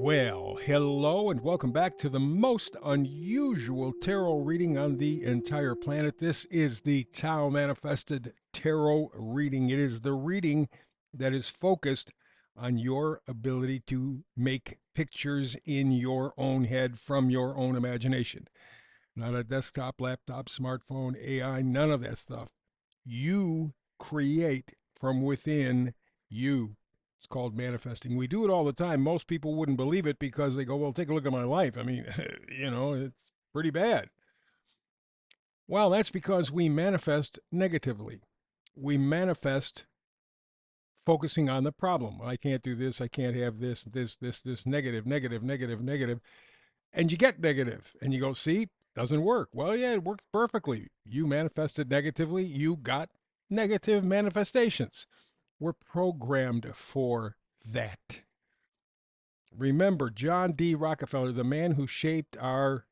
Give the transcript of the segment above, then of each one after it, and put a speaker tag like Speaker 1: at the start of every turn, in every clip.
Speaker 1: Well, hello and welcome back to the most unusual tarot reading on the entire planet. This is the Tao Manifested Tarot reading. It is the reading that is focused on your ability to make pictures in your own head from your own imagination. Not a desktop, laptop, smartphone, AI, none of that stuff. You create from within you. It's called manifesting. We do it all the time. Most people wouldn't believe it because they go, well, take a look at my life. I mean, it's pretty bad. Well, that's because we manifest negatively. We manifest focusing on the problem. I can't do this. I can't have this, negative, negative, negative, negative. And you get negative and you go, see, doesn't work. Well, yeah, it worked perfectly. You manifested negatively. You got negative manifestations. We're programmed for that. Remember, John D. Rockefeller, the man who shaped our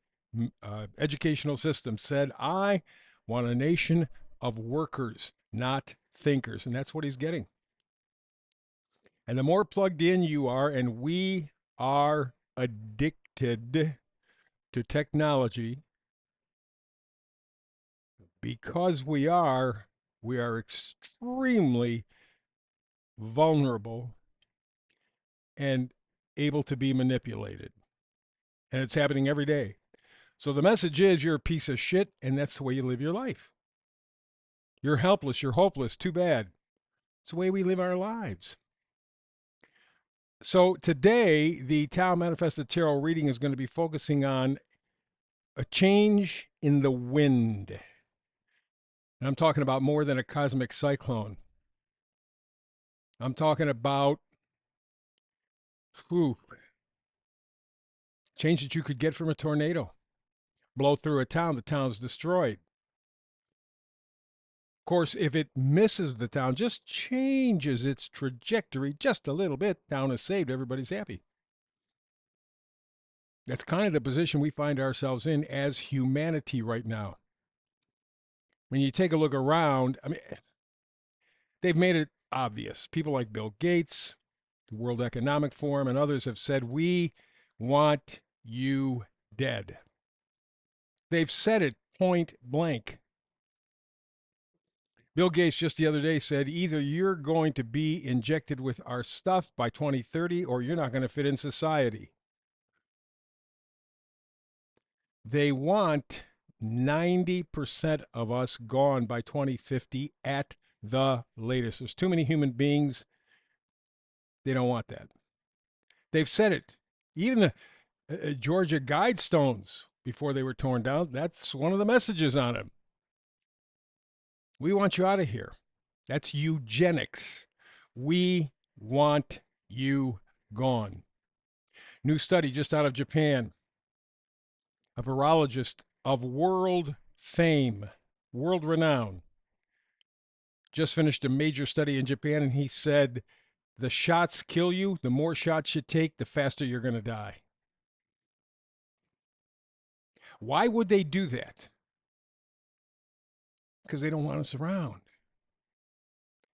Speaker 1: educational system, said, I want a nation of workers, not thinkers. And that's what he's getting. And the more plugged in you are, and we are addicted to technology, because we are extremely vulnerable and able to be manipulated. And it's happening every day. So the message is you're a piece of shit, and that's the way you live your life. You're helpless, you're hopeless, too bad. It's the way we live our lives. So today, the Tao Manifested Tarot reading is going to be focusing on a change in the wind. And I'm talking about more than a cosmic cyclone. I'm talking about whew, change that you could get from a tornado. Blow through a town, the town's destroyed. Of course, if it misses the town, just changes its trajectory just a little bit, town is saved, everybody's happy. That's kind of the position we find ourselves in as humanity right now. When you take a look around, I mean, they've made it obvious. People like Bill Gates, the World Economic Forum, and others have said, we want you dead. They've said it point blank. Bill Gates just the other day said either you're going to be injected with our stuff by 2030 or you're not going to fit in society. They want 90% of us gone by 2050 at the latest. There's too many human beings. They don't want that. They've said it. Even the Georgia Guidestones, before they were torn down, that's one of the messages on them. We want you out of here. That's eugenics. We want you gone. New study just out of Japan. A virologist of world fame, world renown, just finished a major study in Japan, and he said, the shots kill you. The more shots you take, the faster you're going to die. Why would they do that? Because they don't want us around.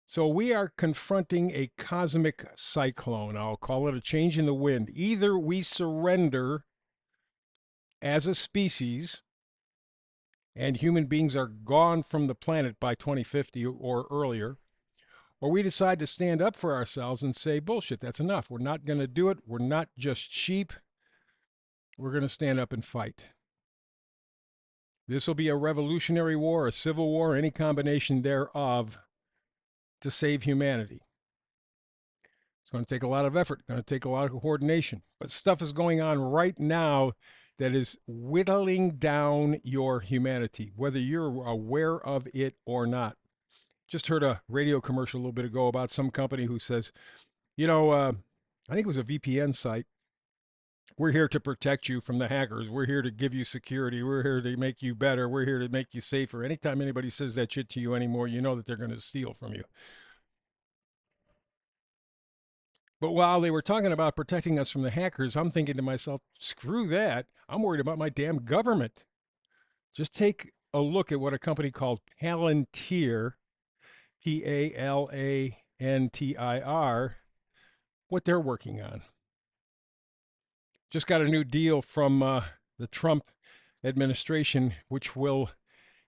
Speaker 1: So we are confronting a cosmic cyclone. I'll call it a change in the wind. Either we surrender as a species and human beings are gone from the planet by 2050 or earlier, or we decide to stand up for ourselves and say, bullshit, that's enough. We're not going to do it. We're not just sheep. We're going to stand up and fight. This will be a revolutionary war, a civil war, any combination thereof to save humanity. It's going to take a lot of effort, going to take a lot of coordination. But stuff is going on right now that is whittling down your humanity, whether you're aware of it or not. Just heard a radio commercial a little bit ago about some company who says, I think it was a VPN site. We're here to protect you from the hackers. We're here to give you security. We're here to make you better. We're here to make you safer. Anytime anybody says that shit to you anymore, you know that they're going to steal from you. But while they were talking about protecting us from the hackers, I'm thinking to myself, screw that. I'm worried about my damn government. Just take a look at what a company called Palantir, Palantir, what they're working on. Just got a new deal from the Trump administration, which will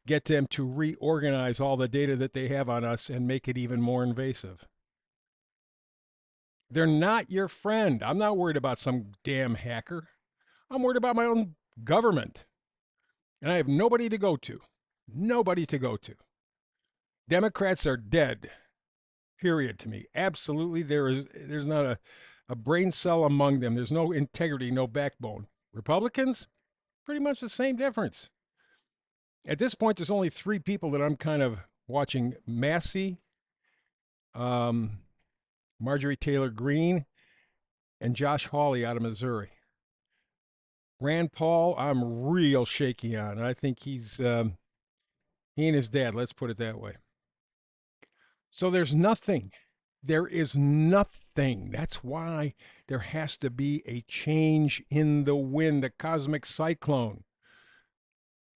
Speaker 1: get them to reorganize all the data that they have on us and make it even more invasive. They're not your friend. I'm not worried about some damn hacker. I'm worried about my own government. And I have nobody to go to. Nobody to go to. Democrats are dead. Period to me. Absolutely. There's not a brain cell among them. There's no integrity, no backbone. Republicans, pretty much the same difference. At this point, there's only three people that I'm kind of watching: Massey, um, Marjorie Taylor Greene, and Josh Hawley out of Missouri. Rand Paul, I'm real shaky on. I think he and his dad. Let's put it that way. So there's nothing. There is nothing. That's why there has to be a change in the wind, the cosmic cyclone.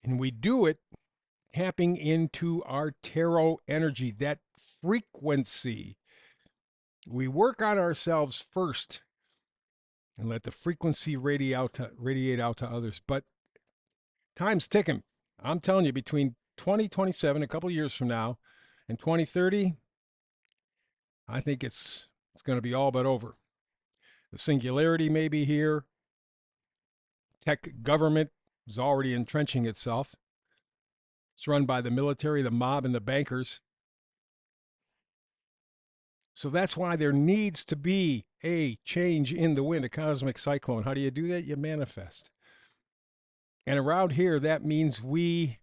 Speaker 1: And we do it tapping into our tarot energy, that frequency. We work on ourselves first and let the frequency radiate out to others. But time's ticking. I'm telling you, between 2027, a couple of years from now, and 2030, I think it's going to be all but over. The singularity may be here. Tech government is already entrenching itself. It's run by the military, the mob, and the bankers. So that's why there needs to be a change in the wind, a cosmic cyclone. How do you do that? You manifest. And around here, that means we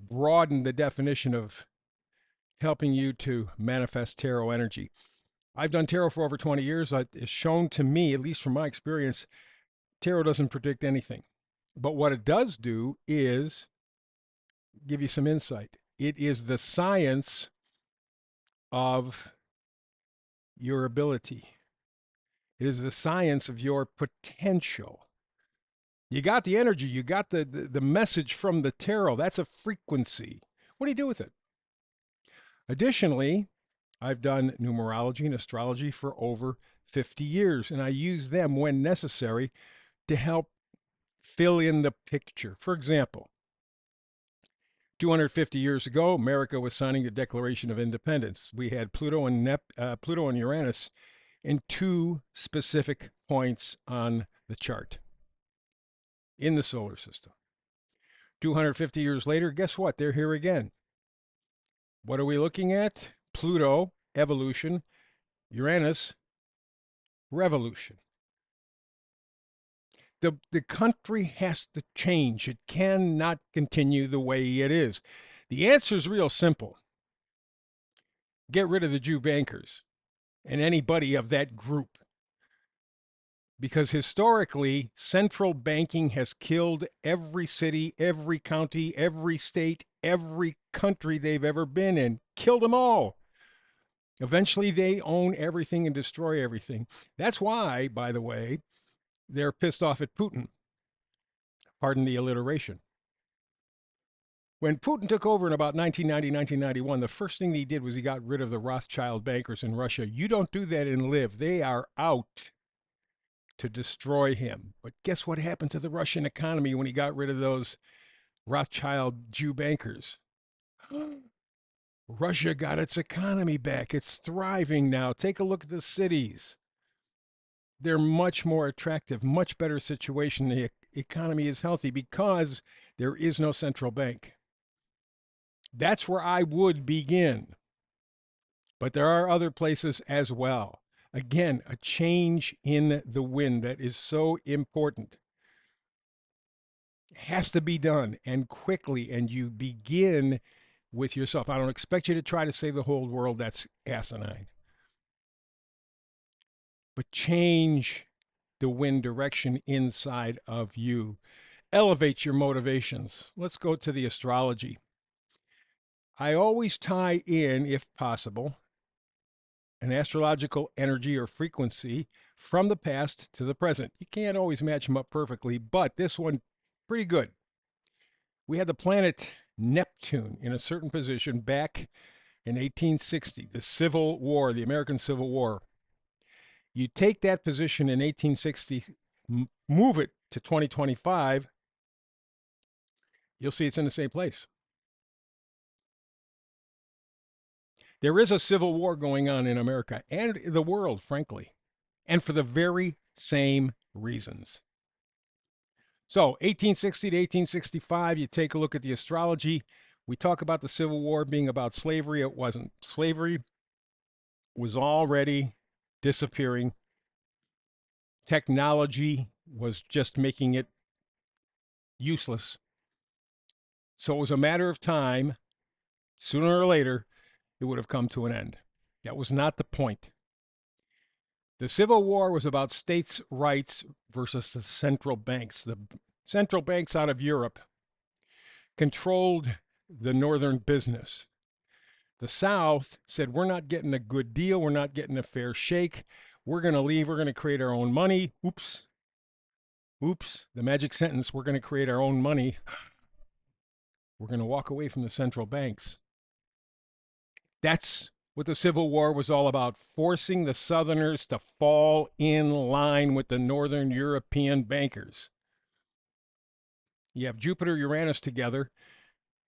Speaker 1: broaden the definition of helping you to manifest tarot energy. I've done tarot for over 20 years. It's shown to me, at least from my experience, tarot doesn't predict anything. But what it does do is give you some insight. It is the science of your ability. It is the science of your potential. You got the energy, you got the message from the tarot. That's a frequency. What do you do with it? Additionally, I've done numerology and astrology for over 50 years, and I use them when necessary to help fill in the picture. For example, 250 years ago, America was signing the Declaration of Independence. We had Pluto and Uranus in two specific points on the chart in the solar system. 250 years later, guess what? They're here again. What are we looking at? Pluto, evolution; Uranus, revolution. The country has to change. It cannot continue the way it is. The answer is real simple. Get rid of the Jew bankers and anybody of that group. Because historically, central banking has killed every city, every county, every state, every country they've ever been in. Killed them all. Eventually, they own everything and destroy everything. That's why, by the way, they're pissed off at Putin. Pardon the alliteration. When Putin took over in about 1990, 1991, the first thing he did was he got rid of the Rothschild bankers in Russia. You don't do that and live. They are out to destroy him. But guess what happened to the Russian economy when he got rid of those Rothschild Jew bankers? Russia got its economy back. It's thriving now. Take a look at the cities. They're much more attractive, much better situation. The economy is healthy because there is no central bank. That's where I would begin. But there are other places as well. Again, a change in the wind that is so important. It has to be done, and quickly, and you begin with yourself. I don't expect you to try to save the whole world. That's asinine. But change the wind direction inside of you. Elevate your motivations. Let's go to the astrology. I always tie in, if possible, an astrological energy or frequency from the past to the present. You can't always match them up perfectly, but this one, pretty good. We had the planet Neptune in a certain position back in 1860, the Civil War, the American Civil War. You take that position in 1860 Move it to 2025, you'll see it's in the same place. There is a civil war going on in America and the world, frankly, and for the very same reasons. So, 1860 to 1865, you take a look at the astrology. We talk about the Civil War being about slavery. It wasn't. Slavery was already disappearing. Technology was just making it useless. So it was a matter of time. Sooner or later, it would have come to an end. That was not the point. The Civil War was about states' rights versus the central banks. The central banks out of Europe controlled the northern business. The South said, we're not getting a good deal. We're not getting a fair shake. We're going to leave. We're going to create our own money. Oops. Oops. The magic sentence, we're going to create our own money. We're going to walk away from the central banks. That's what the Civil War was all about, forcing the Southerners to fall in line with the Northern European bankers. You have Jupiter, Uranus together.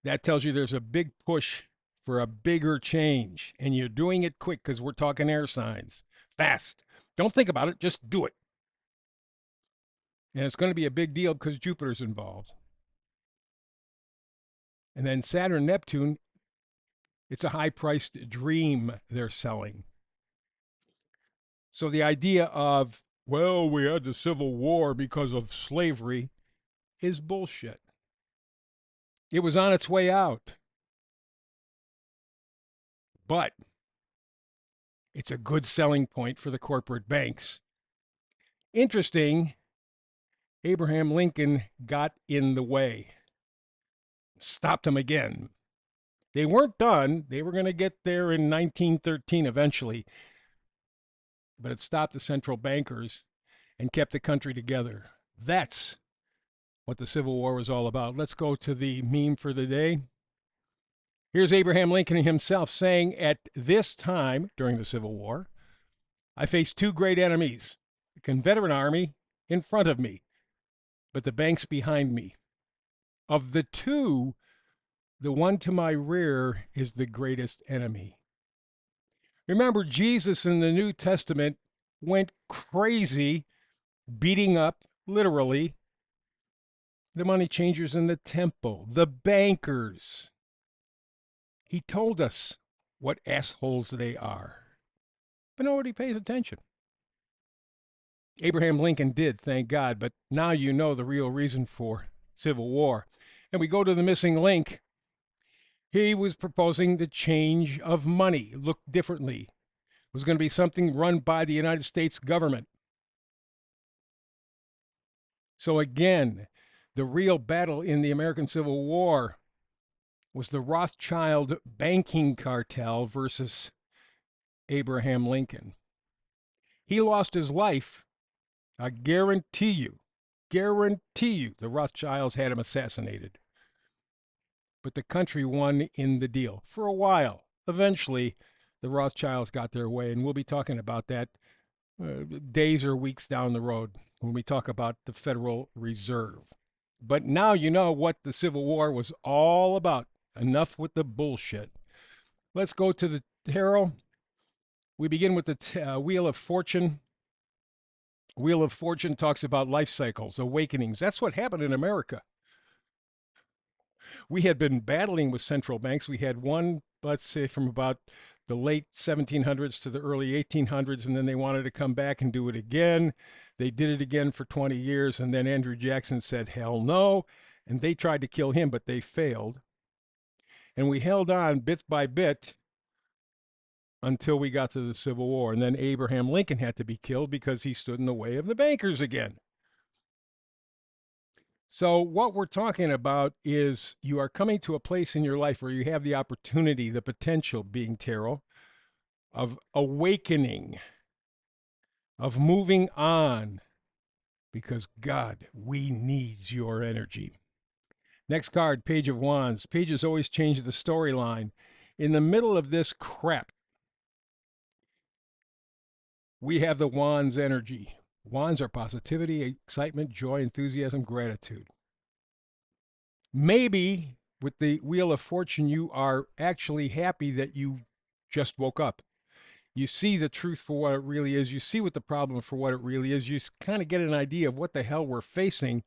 Speaker 1: That tells you there's a big push for a bigger change. And you're doing it quick because we're talking air signs. Fast. Don't think about it, just do it. And it's going to be a big deal because Jupiter's involved. And then Saturn, Neptune, it's a high priced dream they're selling. So the idea of, well, we had the Civil War because of slavery is bullshit. It was on its way out. But it's a good selling point for the corporate banks. Interesting, Abraham Lincoln got in the way, stopped them again. They weren't done. They were going to get there in 1913 eventually, but it stopped the central bankers and kept the country together. That's what the Civil War was all about. Let's go to the meme for the day. Here's Abraham Lincoln himself saying, at this time during the Civil War, I faced two great enemies, the Confederate Army in front of me, but the banks behind me. Of the two, the one to my rear is the greatest enemy. Remember, Jesus in the New Testament went crazy, beating up, literally, the money changers in the temple, the bankers. He told us what assholes they are, but nobody pays attention. Abraham Lincoln did, thank God, but now you know the real reason for Civil War. And we go to the missing link. He was proposing the change of money, look differently. It was going to be something run by the United States government. So again, the real battle in the American Civil War was the Rothschild banking cartel versus Abraham Lincoln. He lost his life. I guarantee you, the Rothschilds had him assassinated. But the country won in the deal for a while. Eventually, the Rothschilds got their way, and we'll be talking about that days or weeks down the road when we talk about the Federal Reserve. But now you know what the Civil War was all about. Enough with the bullshit. Let's go to the tarot. We begin with the Wheel of Fortune. Wheel of Fortune talks about life cycles, awakenings. That's what happened in America. We had been battling with central banks. We had one, let's say, from about the late 1700s to the early 1800s, and then they wanted to come back and do it again. They did it again for 20 years, and then Andrew Jackson said, hell no, and they tried to kill him, but they failed. And we held on bit by bit until we got to the Civil War. And then Abraham Lincoln had to be killed because he stood in the way of the bankers again. So what we're talking about is you are coming to a place in your life where you have the opportunity, the potential, being tarot, of awakening, of moving on, because God, we need your energy. Next card, Page of Wands. Pages always change the storyline. In the middle of this crap, we have the Wands energy. Wands are positivity, excitement, joy, enthusiasm, gratitude. Maybe with the Wheel of Fortune, you are actually happy that you just woke up. You see the truth for what it really is. You see what the problem for what it really is. You kind of get an idea of what the hell we're facing,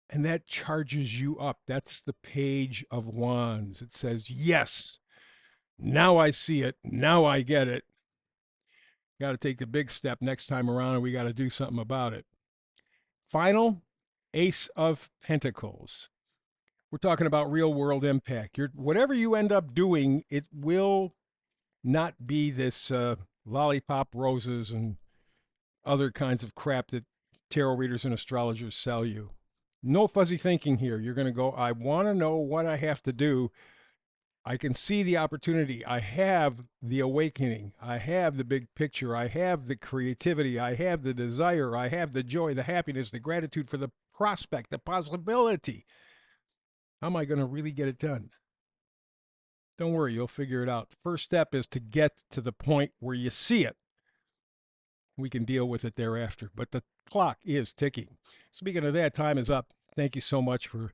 Speaker 1: and that charges you up. That's the Page of Wands. It says, yes, now I see it. Now I get it. Got to take the big step next time around, and we got to do something about it. Final, Ace of Pentacles. We're talking about real world impact. Whatever you end up doing, it will not be this lollipop roses and other kinds of crap that tarot readers and astrologers sell you. No fuzzy thinking here. You're going to go, I want to know what I have to do. I can see the opportunity. I have the awakening. I have the big picture. I have the creativity. I have the desire. I have the joy, the happiness, the gratitude for the prospect, the possibility. How am I going to really get it done? Don't worry, you'll figure it out. The first step is to get to the point where you see it. We can deal with it thereafter. But the clock is ticking. Speaking of that, time is up. Thank you so much for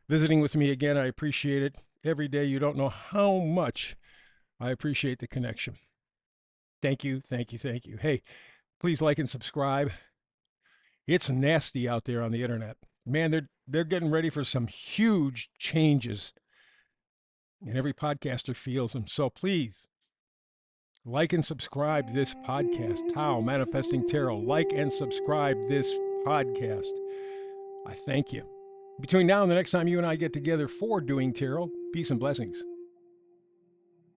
Speaker 1: visiting with me again. I appreciate it. Every day, you don't know how much I appreciate the connection. Thank you, thank you, thank you. Hey, please like and subscribe. It's nasty out there on the internet. Man, they're getting ready for some huge changes. And every podcaster feels them. So please like and subscribe to this podcast, Tao Manifesting Tarot. Like and subscribe this podcast. I thank you. Between now and the next time you and I get together for doing tarot, peace and blessings.